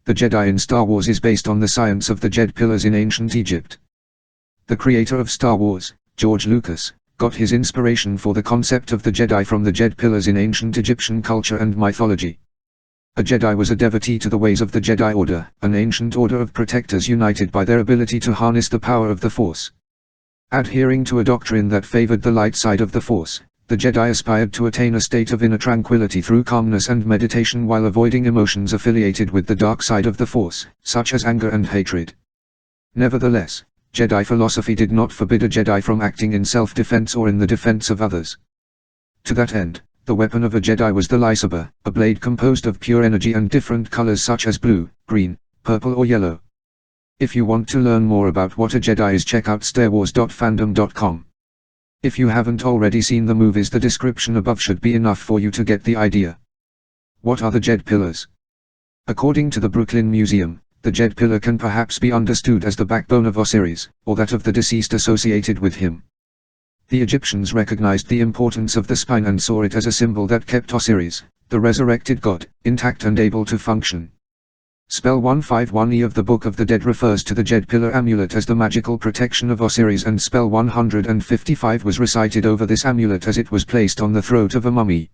The Jedi in Star Wars is based on the science of the Jed pillars in ancient Egypt. The creator of Star Wars, George Lucas, got his inspiration for the concept of the Jedi from the Jed pillars in ancient Egyptian culture and mythology. A Jedi was a devotee to the ways of the Jedi Order, an ancient order of protectors united by their ability to harness the power of the Force. Adhering to a doctrine that favored the light side of the Force, the Jedi aspired to attain a state of inner tranquility through calmness and meditation while avoiding emotions affiliated with the dark side of the Force, such as anger and hatred. Nevertheless, Jedi philosophy did not forbid a Jedi from acting in self-defense or in the defense of others. To that end, the weapon of a Jedi was the lightsaber, a blade composed of pure energy and different colors such as blue, green, purple or yellow. If you want to learn more about what a Jedi is, check out StarWars.fandom.com. If you haven't already seen the movies, the description above should be enough for you to get the idea. What are the Jed pillars? According to the Brooklyn Museum, the Jed pillar can perhaps be understood as the backbone of Osiris, or that of the deceased associated with him. The Egyptians recognized the importance of the spine and saw it as a symbol that kept Osiris, the resurrected god, intact and able to function. Spell 151E of the Book of the Dead refers to the Jed pillar amulet as the magical protection of Osiris, and spell 155 was recited over this amulet as it was placed on the throat of a mummy.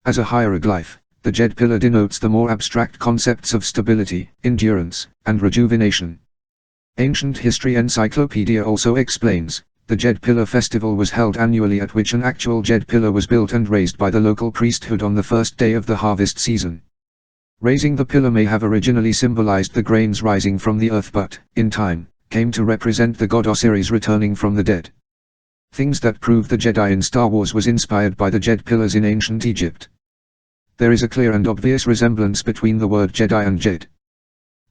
As a hieroglyph, the Jed pillar denotes the more abstract concepts of stability, endurance, and rejuvenation. Ancient History Encyclopedia also explains, the Jed pillar festival was held annually at which an actual Jed pillar was built and raised by the local priesthood on the first day of the harvest season. Raising the pillar may have originally symbolized the grains rising from the earth but, in time, came to represent the god Osiris returning from the dead. Things that prove the Jedi in Star Wars was inspired by the Jed pillars in ancient Egypt. There is a clear and obvious resemblance between the word Jedi and Jed.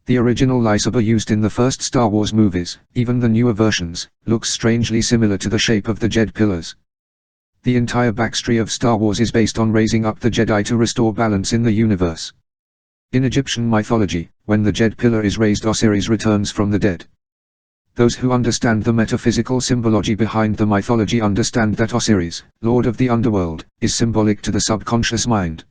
The original lightsaber used in the first Star Wars movies, even the newer versions, looks strangely similar to the shape of the Jed pillars. The entire backstory of Star Wars is based on raising up the Jedi to restore balance in the universe. In Egyptian mythology, when the Jed pillar is raised, Osiris returns from the dead. Those who understand the metaphysical symbology behind the mythology understand that Osiris, lord of the underworld, is symbolic to the subconscious mind.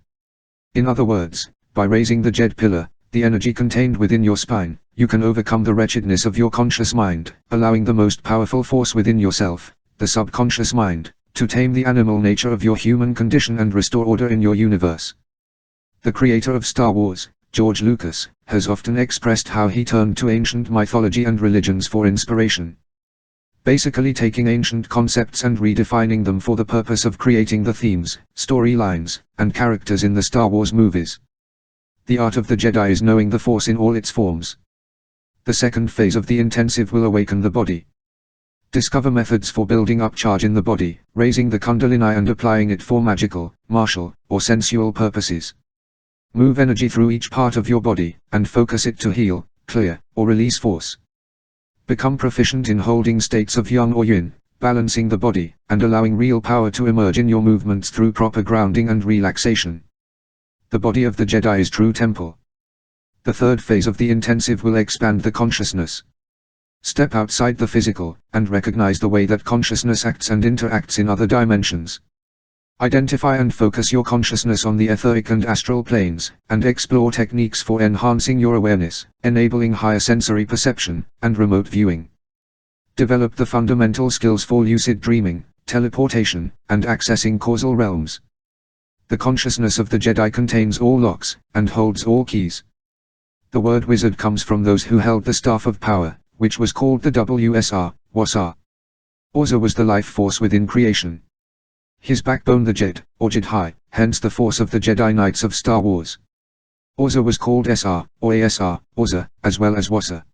In other words, by raising the Jed pillar, the energy contained within your spine, you can overcome the wretchedness of your conscious mind, allowing the most powerful force within yourself, the subconscious mind, to tame the animal nature of your human condition and restore order in your universe. The creator of Star Wars, George Lucas, has often expressed how he turned to ancient mythology and religions for inspiration. Basically taking ancient concepts and redefining them for the purpose of creating the themes, storylines, and characters in the Star Wars movies. The art of the Jedi is knowing the Force in all its forms. The second phase of the intensive will awaken the body. Discover methods for building up charge in the body, raising the Kundalini and applying it for magical, martial, or sensual purposes. Move energy through each part of your body, and focus it to heal, clear, or release force. Become proficient in holding states of yang or yin, balancing the body, and allowing real power to emerge in your movements through proper grounding and relaxation. The body of the Jedi is true temple. The third phase of the intensive will expand the consciousness. Step outside the physical, and recognize the way that consciousness acts and interacts in other dimensions. Identify and focus your consciousness on the etheric and astral planes, and explore techniques for enhancing your awareness, enabling higher sensory perception, and remote viewing. Develop the fundamental skills for lucid dreaming, teleportation, and accessing causal realms. The consciousness of the Jedi contains all locks, and holds all keys. The word wizard comes from those who held the Staff of Power, which was called the WSR. Orza was the life force within creation. His backbone the Jed, or Jedi, hence the force of the Jedi Knights of Star Wars. Orza was called SR, or ASR, Orza, as well as Wasa.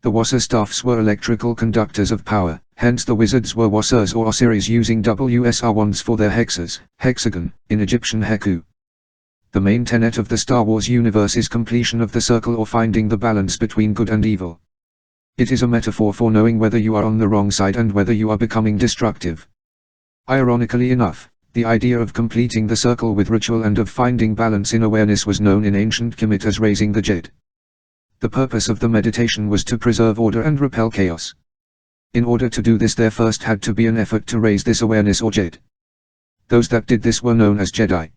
The Wasa staffs were electrical conductors of power, hence the wizards were Wasars or Osiris using WSR wands for their hexas, hexagon, in Egyptian Heku. The main tenet of the Star Wars universe is completion of the circle or finding the balance between good and evil. It is a metaphor for knowing whether you are on the wrong side and whether you are becoming destructive. Ironically enough, the idea of completing the circle with ritual and of finding balance in awareness was known in ancient Kemet as raising the Jed. The purpose of the meditation was to preserve order and repel chaos. In order to do this there first had to be an effort to raise this awareness or Jed. Those that did this were known as Jedi.